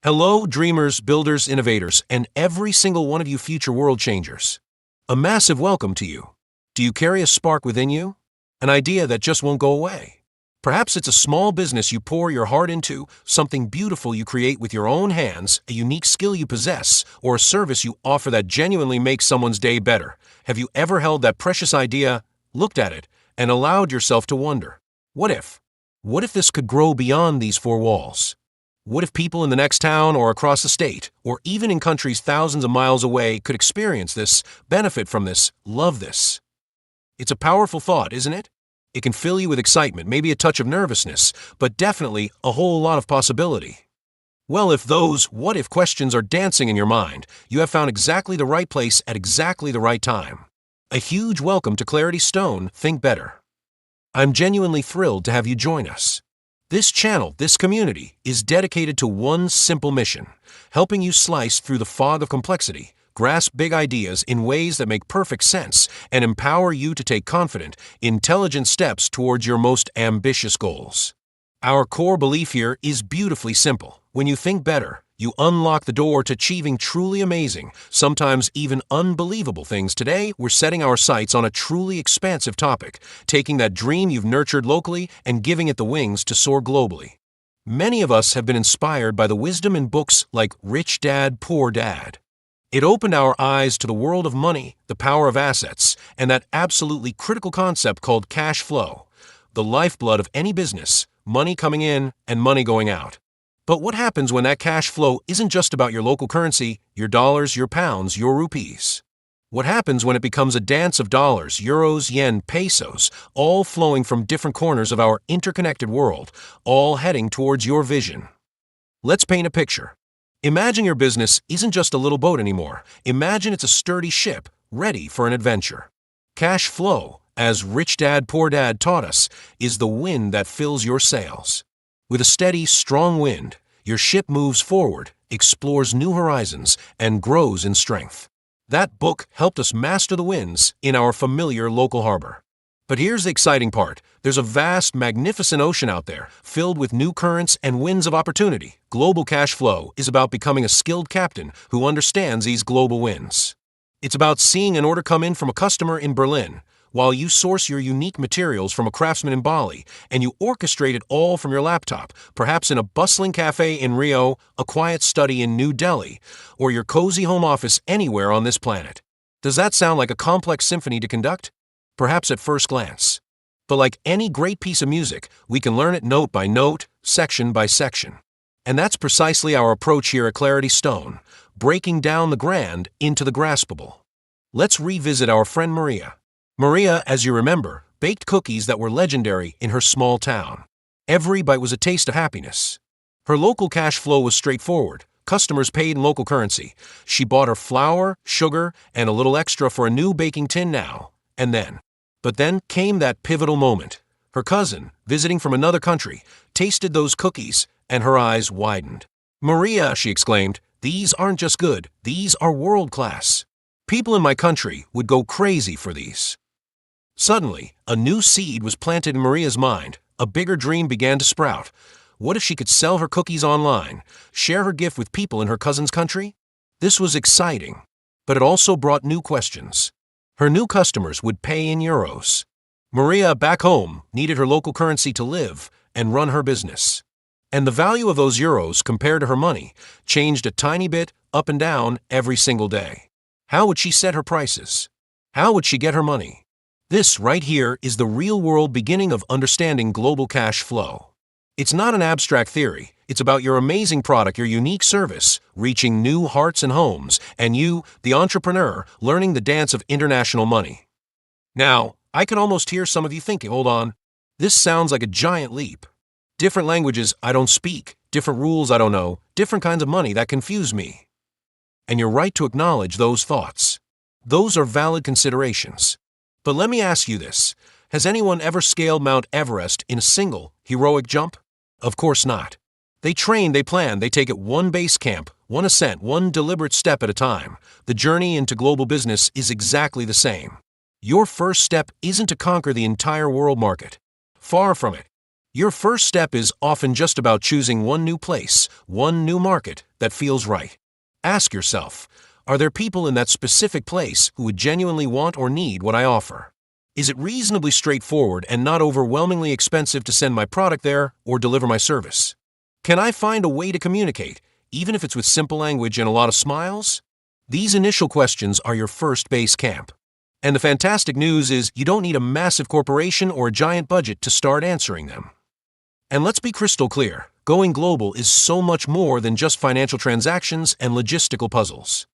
Hello, dreamers, builders, innovators, and every single one of you future world changers. A massive welcome to you. Do you carry a spark within you? An idea that just won't go away? Perhaps it's a small business you pour your heart into, something beautiful you create with your own hands, a unique skill you possess, or a service you offer that genuinely makes someone's day better. Have you ever held that precious idea, looked at it, and allowed yourself to wonder, what if? What if this could grow beyond these four walls? What if people in the next town or across the state, or even in countries thousands of miles away, could experience this, benefit from this, love this? It's a powerful thought, isn't it? It can fill you with excitement, maybe a touch of nervousness, but definitely a whole lot of possibility. Well, if those what-if questions are dancing in your mind, you have found exactly the right place at exactly the right time. A huge welcome to Clarity Stone, Think Better. I'm genuinely thrilled to have you join us. This channel, this community, is dedicated to one simple mission, helping you slice through the fog of complexity, grasp big ideas in ways that make perfect sense, and empower you to take confident, intelligent steps towards your most ambitious goals. Our core belief here is beautifully simple. When you think better, you unlock the door to achieving truly amazing, sometimes even unbelievable things. Today, we're setting our sights on a truly expansive topic, taking that dream you've nurtured locally and giving it the wings to soar globally. Many of us have been inspired by the wisdom in books like Rich Dad, Poor Dad. It opened our eyes to the world of money, the power of assets, and that absolutely critical concept called cash flow, the lifeblood of any business, money coming in and money going out. But what happens when that cash flow isn't just about your local currency, your dollars, your pounds, your rupees? What happens when it becomes a dance of dollars, euros, yen, pesos, all flowing from different corners of our interconnected world, all heading towards your vision? Let's paint a picture. Imagine your business isn't just a little boat anymore. Imagine it's a sturdy ship, ready for an adventure. Cash flow, as Rich Dad, Poor Dad taught us, is the wind that fills your sails. With a steady, strong wind, your ship moves forward, explores new horizons, and grows in strength. That book helped us master the winds in our familiar local harbor. But here's the exciting part. There's a vast, magnificent ocean out there, filled with new currents and winds of opportunity. Global cash flow is about becoming a skilled captain who understands these global winds. It's about seeing an order come in from a customer in Berlin, while you source your unique materials from a craftsman in Bali, and you orchestrate it all from your laptop, perhaps in a bustling cafe in Rio, a quiet study in New Delhi, or your cozy home office anywhere on this planet. Does that sound like a complex symphony to conduct? Perhaps at first glance. But like any great piece of music, we can learn it note by note, section by section. And that's precisely our approach here at Clarity Stone, breaking down the grand into the graspable. Let's revisit our friend Maria. Maria, as you remember, baked cookies that were legendary in her small town. Every bite was a taste of happiness. Her local cash flow was straightforward. Customers paid in local currency. She bought her flour, sugar, and a little extra for a new baking tin now and then. But then came that pivotal moment. Her cousin, visiting from another country, tasted those cookies, and her eyes widened. "Maria," she exclaimed, "these aren't just good, these are world-class. People in my country would go crazy for these." Suddenly, a new seed was planted in Maria's mind. A bigger dream began to sprout. What if she could sell her cookies online, share her gift with people in her cousin's country? This was exciting, but it also brought new questions. Her new customers would pay in euros. Maria, back home, needed her local currency to live and run her business. And the value of those euros compared to her money changed a tiny bit up and down every single day. How would she set her prices? How would she get her money? This right here is the real-world beginning of understanding global cash flow. It's not an abstract theory. It's about your amazing product, your unique service, reaching new hearts and homes, and you, the entrepreneur, learning the dance of international money. Now, I can almost hear some of you thinking, hold on, this sounds like a giant leap. Different languages I don't speak, different rules I don't know, different kinds of money that confuse me. And you're right to acknowledge those thoughts. Those are valid considerations. But let me ask you this. Has anyone ever scaled Mount Everest in a single, heroic jump? Of course not. They train, they plan, they take it one base camp, one ascent, one deliberate step at a time. The journey into global business is exactly the same. Your first step isn't to conquer the entire world market. Far from it. Your first step is often just about choosing one new place, one new market that feels right. Ask yourself, are there people in that specific place who would genuinely want or need what I offer? Is it reasonably straightforward and not overwhelmingly expensive to send my product there or deliver my service? Can I find a way to communicate, even if it's with simple language and a lot of smiles? These initial questions are your first base camp. And the fantastic news is you don't need a massive corporation or a giant budget to start answering them. And let's be crystal clear, going global is so much more than just financial transactions and logistical puzzles.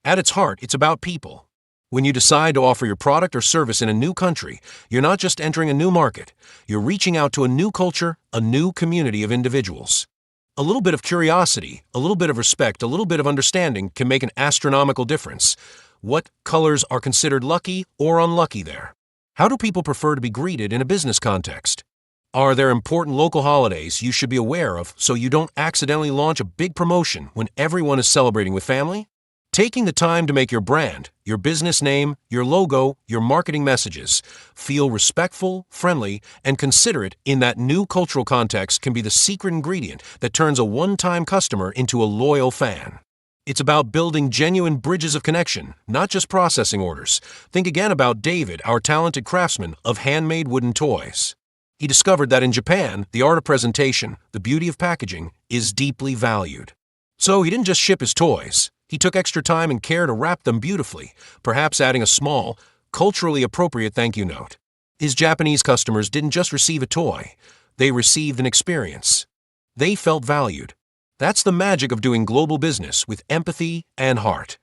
At its heart, it's about people. When you decide to offer your product or service in a new country, you're not just entering a new market, you're reaching out to a new culture, a new community of individuals. A little bit of curiosity, a little bit of respect, a little bit of understanding can make an astronomical difference. What colors are considered lucky or unlucky there? How do people prefer to be greeted in a business context? Are there important local holidays you should be aware of so you don't accidentally launch a big promotion when everyone is celebrating with family? Taking the time to make your brand, your business name, your logo, your marketing messages feel respectful, friendly, and considerate in that new cultural context can be the secret ingredient that turns a one-time customer into a loyal fan. It's about building genuine bridges of connection, not just processing orders. Think again about David, our talented craftsman of handmade wooden toys. He discovered that in Japan, the art of presentation, the beauty of packaging, is deeply valued. So he didn't just ship his toys. He took extra time and care to wrap them beautifully, perhaps adding a small, culturally appropriate thank you note. His Japanese customers didn't just receive a toy. They received an experience. They felt valued. That's the magic of doing global business with empathy and heart.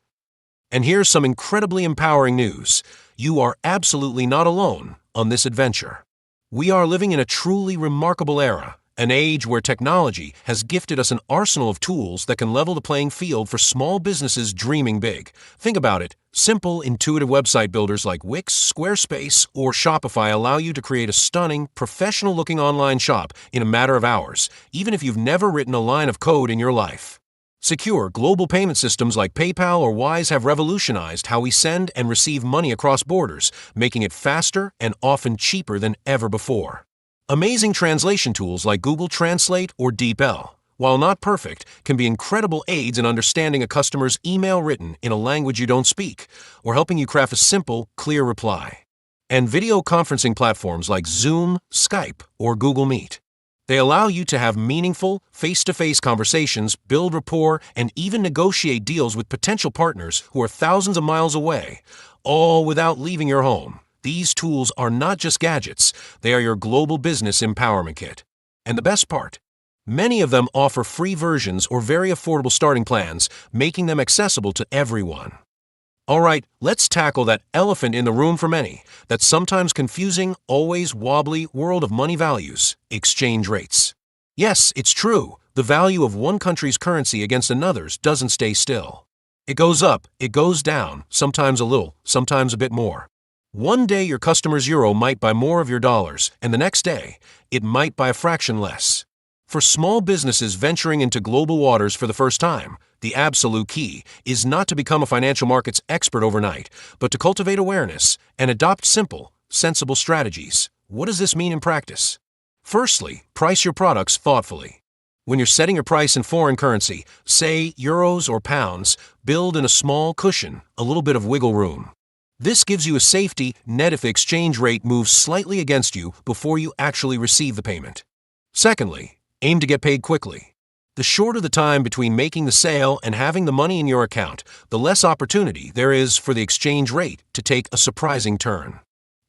And here's some incredibly empowering news. You are absolutely not alone on this adventure. We are living in a truly remarkable era, an age where technology has gifted us an arsenal of tools that can level the playing field for small businesses dreaming big. Think about it. Simple, intuitive website builders like Wix, Squarespace, or Shopify allow you to create a stunning, professional-looking online shop in a matter of hours, even if you've never written a line of code in your life. Secure, global payment systems like PayPal or Wise have revolutionized how we send and receive money across borders, making it faster and often cheaper than ever before. Amazing translation tools like Google Translate or DeepL, while not perfect, can be incredible aids in understanding a customer's email written in a language you don't speak, or helping you craft a simple, clear reply. And video conferencing platforms like Zoom, Skype, or Google Meet. They allow you to have meaningful, face-to-face conversations, build rapport, and even negotiate deals with potential partners who are thousands of miles away, all without leaving your home. These tools are not just gadgets, they are your global business empowerment kit. And the best part, many of them offer free versions or very affordable starting plans, making them accessible to everyone. All right, let's tackle that elephant in the room for many, that sometimes confusing, always wobbly world of money values, exchange rates. Yes, it's true, the value of one country's currency against another's doesn't stay still. It goes up, it goes down, sometimes a little, sometimes a bit more. One day your customer's euro might buy more of your dollars, and the next day, it might buy a fraction less. For small businesses venturing into global waters for the first time, the absolute key is not to become a financial markets expert overnight, but to cultivate awareness and adopt simple, sensible strategies. What does this mean in practice? Firstly, price your products thoughtfully. When you're setting your price in foreign currency, say euros or pounds, build in a small cushion, a little bit of wiggle room. This gives you a safety net if the exchange rate moves slightly against you before you actually receive the payment. Secondly, aim to get paid quickly. The shorter the time between making the sale and having the money in your account, the less opportunity there is for the exchange rate to take a surprising turn.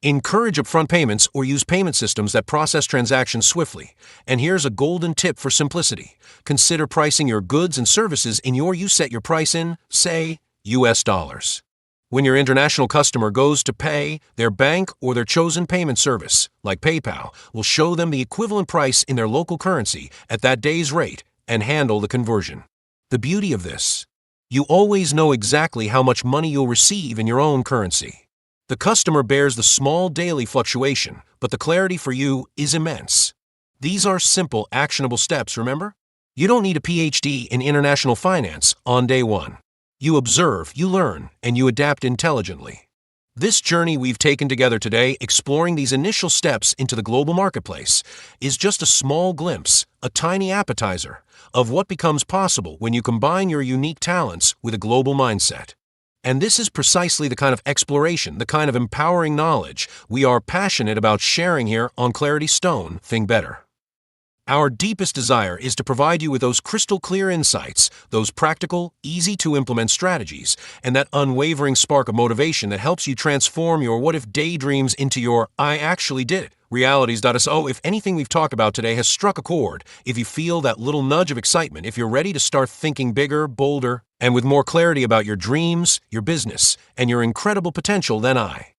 Encourage upfront payments or use payment systems that process transactions swiftly. And here's a golden tip for simplicity. Consider pricing your goods and services in you set your price in, say, US dollars. When your international customer goes to pay, their bank or their chosen payment service, like PayPal, will show them the equivalent price in their local currency at that day's rate and handle the conversion. The beauty of this, you always know exactly how much money you'll receive in your own currency. The customer bears the small daily fluctuation, but the clarity for you is immense. These are simple, actionable steps, remember? You don't need a PhD in international finance on day one. You observe, you learn, and you adapt intelligently. This journey we've taken together today, exploring these initial steps into the global marketplace, is just a small glimpse, a tiny appetizer, of what becomes possible when you combine your unique talents with a global mindset. And this is precisely the kind of exploration, the kind of empowering knowledge we are passionate about sharing here on Clarity Stone, Think Better. Our deepest desire is to provide you with those crystal clear insights, those practical, easy-to-implement strategies, and that unwavering spark of motivation that helps you transform your what-if daydreams into your I actually did it realities. So if anything we've talked about today has struck a chord, if you feel that little nudge of excitement, if you're ready to start thinking bigger, bolder, and with more clarity about your dreams, your business, and your incredible potential, then I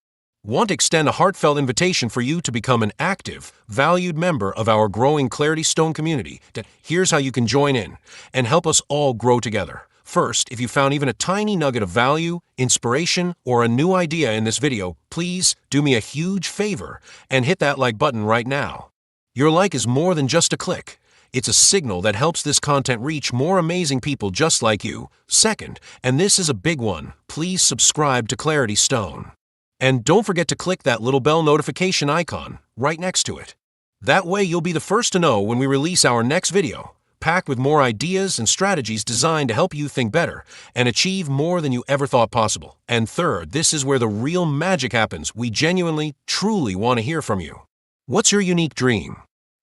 want to extend a heartfelt invitation for you to become an active, valued member of our growing Clarity Stone community. Here's how you can join in and help us all grow together. First, if you found even a tiny nugget of value, inspiration, or a new idea in this video, please do me a huge favor and hit that like button right now. Your like is more than just a click. It's a signal that helps this content reach more amazing people just like you. Second, and this is a big one, please subscribe to Clarity Stone. And don't forget to click that little bell notification icon right next to it. That way you'll be the first to know when we release our next video, packed with more ideas and strategies designed to help you think better and achieve more than you ever thought possible. And third, this is where the real magic happens. We genuinely, truly want to hear from you. What's your unique dream?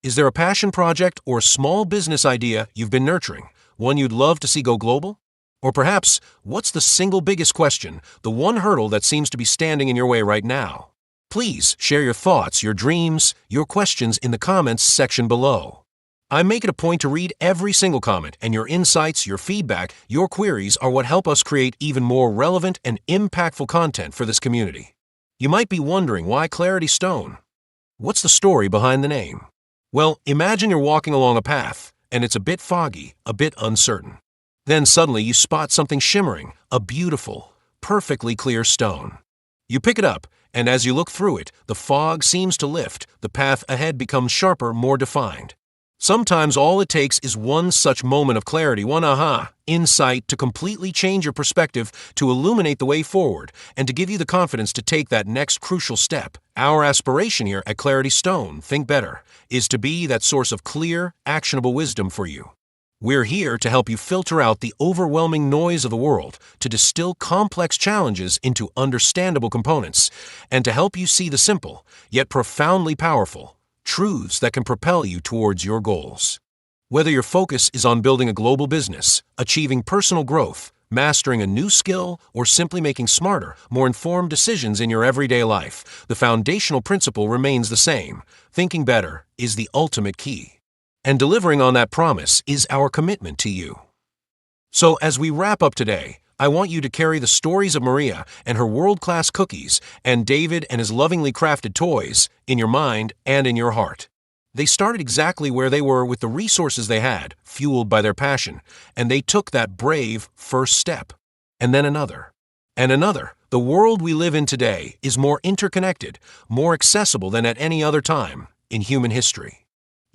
Is there a passion project or small business idea you've been nurturing, one you'd love to see go global? Or perhaps, what's the single biggest question, the one hurdle that seems to be standing in your way right now? Please share your thoughts, your dreams, your questions in the comments section below. I make it a point to read every single comment, and your insights, your feedback, your queries are what help us create even more relevant and impactful content for this community. You might be wondering, why Clarity Stone? What's the story behind the name? Well, imagine you're walking along a path, and it's a bit foggy, a bit uncertain. Then suddenly you spot something shimmering, a beautiful, perfectly clear stone. You pick it up, and as you look through it, the fog seems to lift, the path ahead becomes sharper, more defined. Sometimes all it takes is one such moment of clarity, one aha insight to completely change your perspective, to illuminate the way forward, and to give you the confidence to take that next crucial step. Our aspiration here at Clarity Stone, Think Better, is to be that source of clear, actionable wisdom for you. We're here to help you filter out the overwhelming noise of the world, to distill complex challenges into understandable components, and to help you see the simple, yet profoundly powerful, truths that can propel you towards your goals. Whether your focus is on building a global business, achieving personal growth, mastering a new skill, or simply making smarter, more informed decisions in your everyday life, the foundational principle remains the same. Thinking better is the ultimate key. And delivering on that promise is our commitment to you. So as we wrap up today, I want you to carry the stories of Maria and her world-class cookies and David and his lovingly crafted toys in your mind and in your heart. They started exactly where they were with the resources they had, fueled by their passion, and they took that brave first step. And then another. And another. The world we live in today is more interconnected, more accessible than at any other time in human history.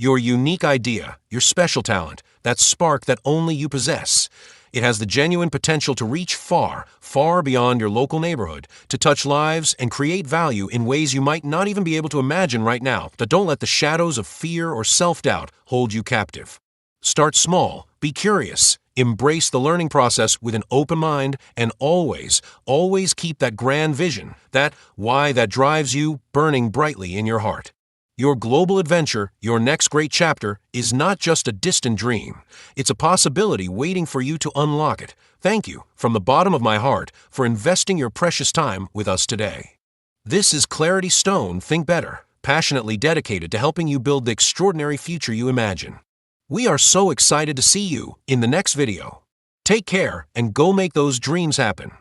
Your unique idea, your special talent, that spark that only you possess, it has the genuine potential to reach far, far beyond your local neighborhood, to touch lives and create value in ways you might not even be able to imagine right now. But don't let the shadows of fear or self-doubt hold you captive. Start small, be curious, embrace the learning process with an open mind, and always, always keep that grand vision, that why that drives you burning brightly in your heart. Your global adventure, your next great chapter, is not just a distant dream. It's a possibility waiting for you to unlock it. Thank you, from the bottom of my heart, for investing your precious time with us today. This is Clarity Stone, Think Better, passionately dedicated to helping you build the extraordinary future you imagine. We are so excited to see you in the next video. Take care and go make those dreams happen.